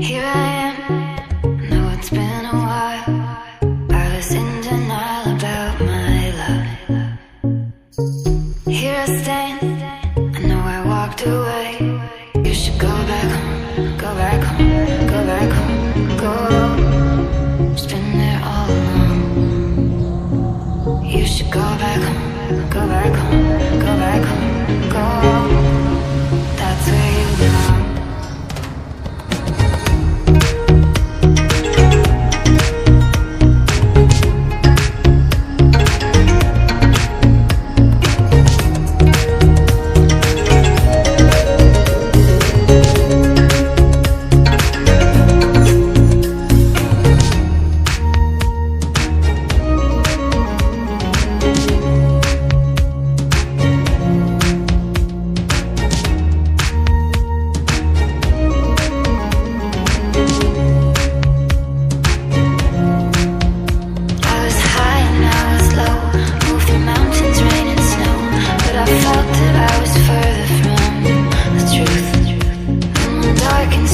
Here I am, know it's been a while. I was in denial about my love. Here I stand, I know I walked away. You should go back home, go back home, go back home, go. It's been there all along. You should go back home, go back home, go back home, go. That's where you belong. I felt that I was further from the truth. And when dark and